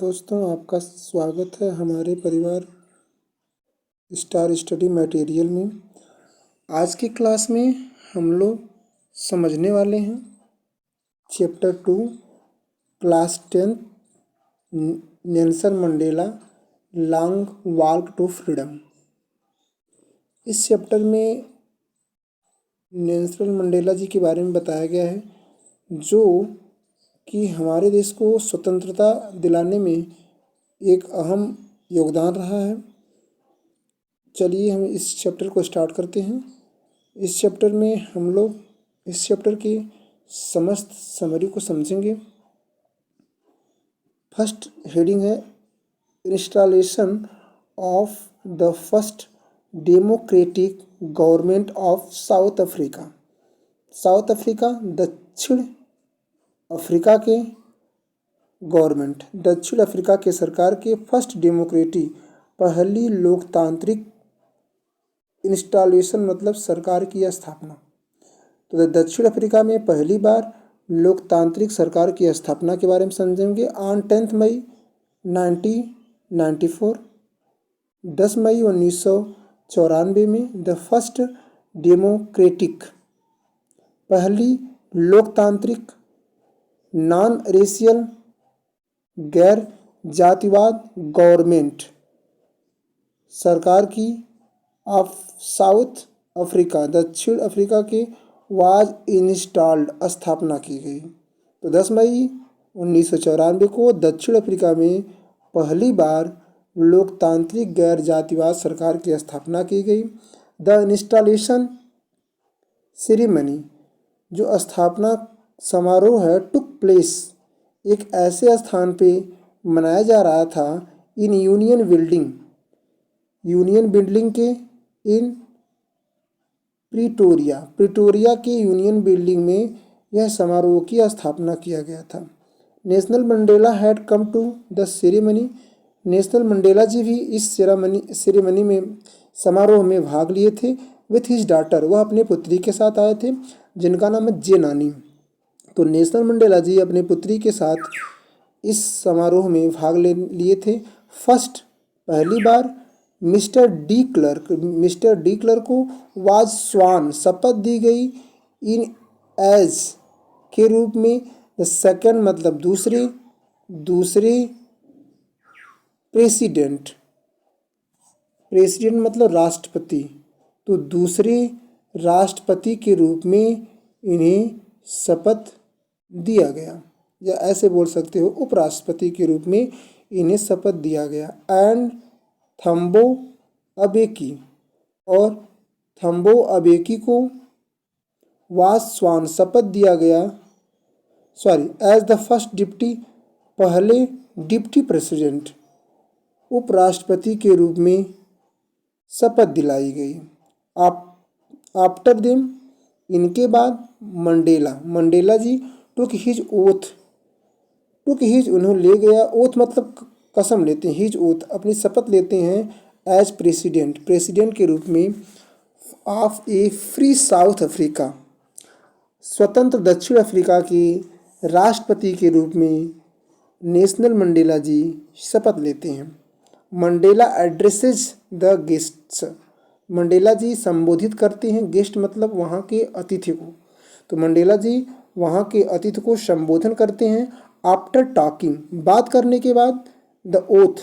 दोस्तों, आपका स्वागत है हमारे परिवार स्टार स्टडी मटेरियल में। आज की क्लास में हम लोग समझने वाले हैं chapter 2 class 10 Nelson Mandela long walk to freedom. इस चैप्टर में नेल्सन मंडेला जी के बारे में बताया गया है जो कि हमारे देश को स्वतंत्रता दिलाने में एक अहम योगदान रहा है। चलिए हम इस चैप्टर को स्टार्ट करते हैं। इस चैप्टर में हम लोग इस चैप्टर के समस्त समरी को समझेंगे। फर्स्ट हेडिंग है installation of the first democratic government of south Africa. South Africa दक्षिण अफ्रीका के गवर्नमेंट, दक्षिण अफ्रीका के सरकार के फर्स्ट डेमोक्रेटिक पहली लोकतांत्रिक इंस्टॉलेशन मतलब सरकार की स्थापना। तो दक्षिण अफ्रीका में पहली बार लोकतांत्रिक सरकार की स्थापना के बारे में समझेंगे। ऑन 10 मई 1994, 10 मई 1994 में द फर्स्ट डेमोक्रेटिक पहली लोकतांत्रिक नॉन रेशियल गैर जातिवाद गवर्नमेंट सरकार की ऑफ साउथ अफ्रीका दक्षिण अफ्रीका के वाज इंस्टॉल्ड स्थापना की गई। तो 10 मई 1994 को दक्षिण अफ्रीका में पहली बार लोकतांत्रिक गैर जातिवाद सरकार की स्थापना की गई। द इंस्टॉलेशन सेरेमनी जो स्थापना समारोह है टुक प्लेस एक ऐसे स्थान पे मनाया जा रहा था इन यूनियन बिल्डिंग के इन प्रिटोरिया के यूनियन बिल्डिंग में यह समारोह की स्थापना किया गया था। Nelson Mandela had come to the ceremony. Nelson Mandela ji भी इस सेरेमनी में समारोह में भाग लिए थे। विथ हिज डॉटर, वह अपने पुत्री के साथ आए थे जिनका नाम है जे नानी। तो नेशनल मंडेला जी अपने पुत्री के साथ इस समारोह में भाग लिए थे। फर्स्ट पहली बार मिस्टर डी क्लर्क को वाज स्वान शपथ दी गई इन एज के रूप में। द सेकंड मतलब दूसरे प्रेसिडेंट मतलब राष्ट्रपति, तो दूसरे राष्ट्रपति के रूप में इन्हें शपथ दिया गया, या ऐसे बोल सकते हो उपराष्ट्रपति के रूप में इन्हें शपथ दिया गया। एंड थम्बो अबेकी को वासवान शपथ दिया गया एज द फर्स्ट पहले डिप्टी प्रेसिडेंट उपराष्ट्रपति के रूप में शपथ दिलाई गई। आफ्टर देम इनके बाद मंडेला जी टुक हिज उन्होंने ले गया। ओथ मतलब कसम लेते हैं, हिज ओथ अपनी शपथ लेते हैं एज प्रेसिडेंट के रूप में of A free south Africa स्वतंत्र दक्षिण अफ्रीका के राष्ट्रपति के रूप में नेशनल मंडेला जी शपथ लेते हैं। Mandela addresses the guests, Mandela ji संबोधित करते हैं। गेस्ट मतलब वहाँ के अतिथि को, तो मंडेला जी वहाँ के अतिथि को संबोधन करते हैं। आफ्टर टॉकिंग बात करने के बाद द ओथ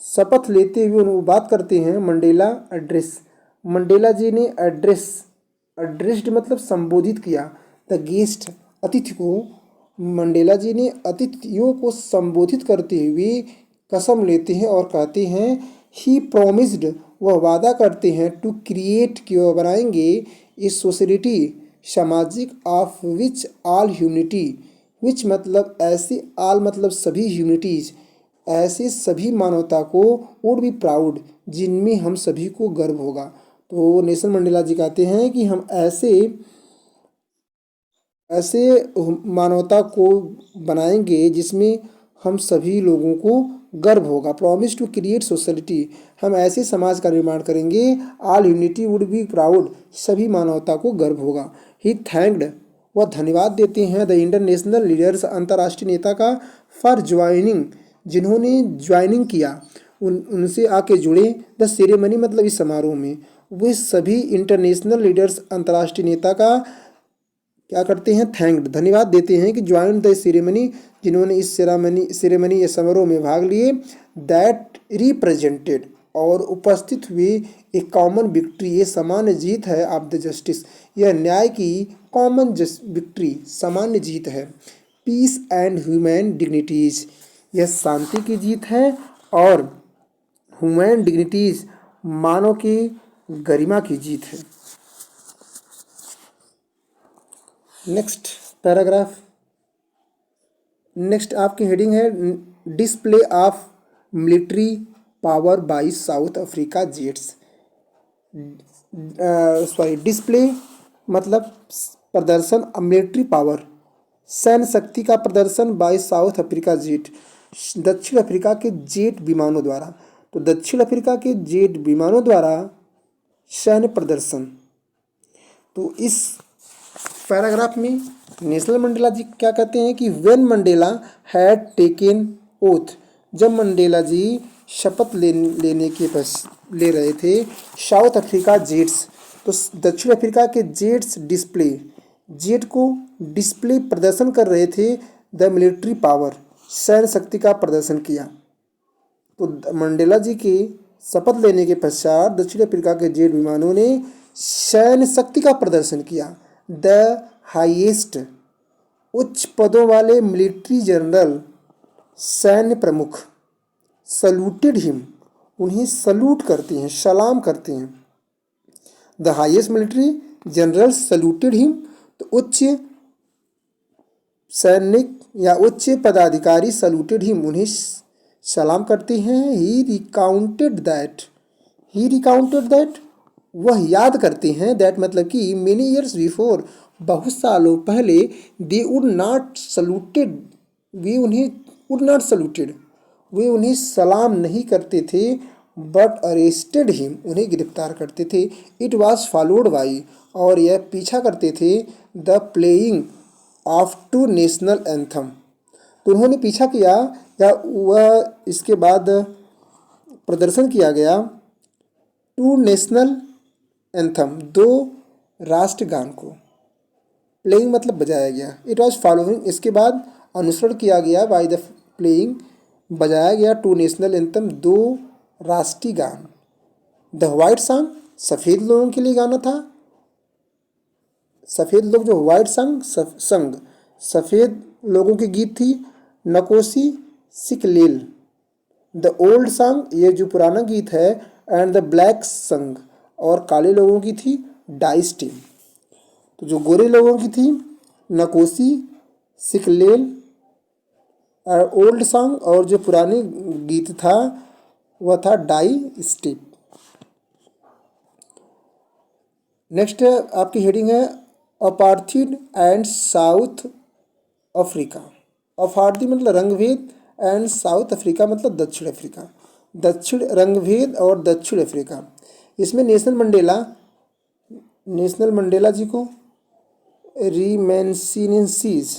शपथ लेते हुए वो बात करते हैं। मंडेला जी ने एड्रेस्ड मतलब संबोधित किया। द गेस्ट अतिथि को मंडेला जी ने अतिथियों को संबोधित करते हुए कसम लेते हैं और कहते हैं ही प्रोमिस्ड, वह वादा करते हैं टू क्रिएट कि वह बनाएंगे इस सोसाइटी सामाजिक ऑफ विच ऑल ह्यूमनिटी, विच मतलब ऐसी, ऑल मतलब सभी ह्यूमनिटीज ऐसे सभी मानवता को वुड बी प्राउड जिनमें हम सभी को गर्व होगा। तो नेल्सन मंडेला जी कहते हैं कि हम ऐसे मानवता को बनाएंगे जिसमें हम सभी लोगों को गर्व होगा। प्रॉमिस टू क्रिएट सोसाइटी, हम ऐसे समाज का निर्माण करेंगे all humanity would be proud, सभी मानवता को गर्व होगा। ही थैंक्ड, वह धन्यवाद देते हैं द इंटरनेशनल लीडर्स, अंतर्राष्ट्रीय नेता का, फॉर ज्वाइनिंग, जिन्होंने ज्वाइनिंग किया, उनसे आके जुड़े, द सेरेमनी मतलब इस समारोह में। वे सभी इंटरनेशनल लीडर्स, अंतर्राष्ट्रीय नेता का क्या करते हैं, थैंक्ड, धन्यवाद देते हैं कि ज्वाइन द सेरेमनी, जिन्होंने इस सेरेमनी या समारोह में भाग लिए, दैट रिप्रेजेंटेड, और उपस्थित हुए, ए कॉमन विक्ट्री, ये सामान्य जीत है, ऑफ द जस्टिस, यह न्याय की कॉमन विक्ट्री, सामान्य जीत है, पीस एंड ह्यूमन डिग्निटीज, यह शांति की जीत है, और ह्यूमन डिग्निटीज, मानव की गरिमा की जीत है। नेक्स्ट पैराग्राफ, नेक्स्ट आपकी हेडिंग है display of military power bye south Africa jets. Display मतलब प्रदर्शन, मिलिट्री पावर, सैन्य शक्ति का प्रदर्शन, बाय साउथ अफ्रीका जेट, दक्षिण अफ्रीका के जेट विमानों द्वारा। तो दक्षिण अफ्रीका के जेट विमानों द्वारा सैन्य प्रदर्शन। तो इस पैराग्राफ में नेल्सन मंडेला जी क्या कहते हैं कि when Mandela had taken oath, जब मंडेला जी शपथ लेने के ले रहे थे, साउथ अफ्रीका जेट्स, तो दक्षिण अफ्रीका के जेट्स डिस्प्ले, जेट को डिस्प्ले प्रदर्शन कर रहे थे, द मिलिट्री पावर, सैन्य शक्ति का प्रदर्शन किया। तो मंडेला जी के शपथ लेने के पश्चात दक्षिण अफ्रीका के जेट विमानों ने सैन्य शक्ति का प्रदर्शन किया। द हाईएस्ट, उच्च पदों वाले मिलिट्री जनरल, सैन्य प्रमुख, सल्यूटेड हिम, उन्हें सल्यूट करते हैं, सलाम करते हैं। The highest military general saluted him, तो उच्च सैनिक या उच्च पदाधिकारी सल्यूटेड हिम, उन्हें सलाम करते हैं। ही रिकाउंटेड दैट, वह याद करते हैं, दैट मतलब कि मेनी ईयर्स बिफोर, बहुत सालों पहले, दे वुड नॉट सल्यूटेड, वे उन्हें सलाम नहीं करते थे, बट अरेस्टेड हिम, उन्हें गिरफ्तार करते थे। इट वॉज फॉलोड बाई, और यह पीछा करते थे, the playing of two national anthem, तो उन्होंने पीछा किया या वह इसके बाद प्रदर्शन किया गया टू नेशनल एंथम, दो राष्ट्रगान को, प्लेइंग मतलब बजाया गया, इट वॉज फॉलोइंग, इसके बाद अनुसरण किया गया, बाय द प्लेइंग, बजाया गया, टू नेशनल एंथम, दो राष्ट्रीय गान। द व्हाइट सॉन्ग, सफ़ेद लोगों के लिए गाना था, सफ़ेद लोग जो व्हाइट संग सफ़ेद लोगों की गीत थी, नकोसी सिकलेल, द ओल्ड सॉन्ग, ये जो पुराना गीत है, एंड द ब्लैक संग, और काले लोगों की थी डाइस टीम। तो जो गोरे लोगों की थी नकोसी सिकलेल ओल्ड सॉन्ग, और जो पुरानी गीत था वह था डाई स्टिप। नेक्स्ट आपकी हेडिंग है अपार्थीड एंड साउथ अफ्रीका। अपार्थी मतलब रंगभेद, एंड साउथ अफ्रीका मतलब दक्षिण अफ्रीका, दक्षिण रंगभेद और दक्षिण अफ्रीका। इसमें नेल्सन मंडेला जी को रिमेन्सिनेंसीज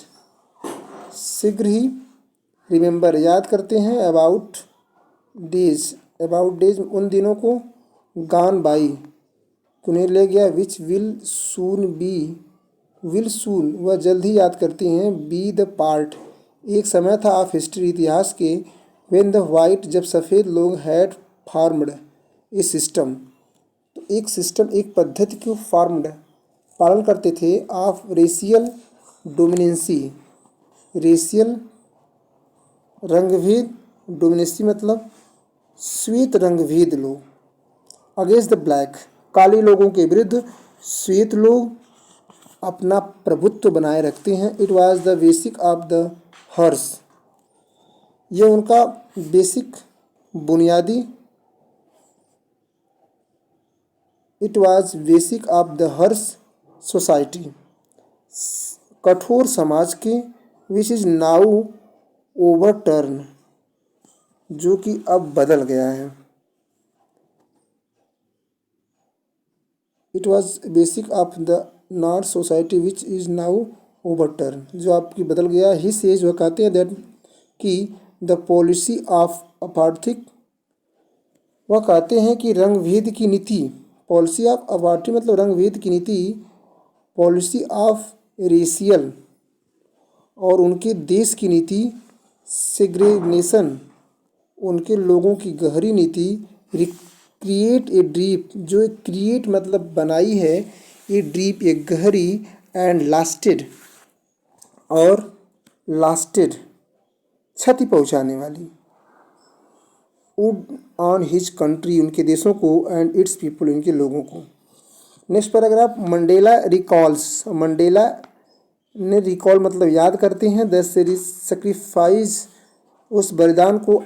शीघ्र ही रिमेंबर याद करते हैं, अबाउट डेज उन दिनों को, गान बाई उन्हें ले गया, विच विल सून वह जल्द ही याद करती हैं, बी द पार्ट एक समय था, ऑफ हिस्ट्री इतिहास के, व्हेन द वाइट जब सफ़ेद लोग हैड फॉर्म्ड ए सिस्टम, तो एक सिस्टम एक पद्धति को फॉर्म्ड पालन करते थे, ऑफ रेशियल डोमिनेंसी, रेशियल रंगभेद, डोमिनेंसी मतलब श्वेत रंगभेद लोग, अगेंस्ट द ब्लैक काले लोगों के विरुद्ध श्वेत लोग अपना प्रभुत्व बनाए रखते हैं। It was the basic of the harsh, ये उनका बेसिक बुनियादी, it was basic of the harsh society, कठोर समाज के, विच इज नाउ ओवरटर्न, जो कि अब बदल गया है। It was basic of the north society which is now overturn, जो आपकी बदल गया। ही सेज, वह कहते हैं दैट कि द पॉलिसी ऑफ अपार्थिक, वह कहते हैं कि रंगभेद की नीति, पॉलिसी ऑफ अपार्थी मतलब रंगभेद की नीति, पॉलिसी ऑफ रेशियल, और उनके देश की नीति सेग्रेगेशन, उनके लोगों की गहरी नीति, क्रिएट ए डीप, जो एक क्रिएट मतलब बनाई है, ये डीप एक गहरी, एंड लास्टेड, और लास्टेड क्षति पहुंचाने वाली, वुड ऑन हिज कंट्री, उनके देशों को, एंड इट्स पीपल, उनके लोगों को। Next paragraph, Mandela recalls, Mandela ने रिकॉल मतलब याद करते हैं, द सेक्रीफाइस, उस बलिदान को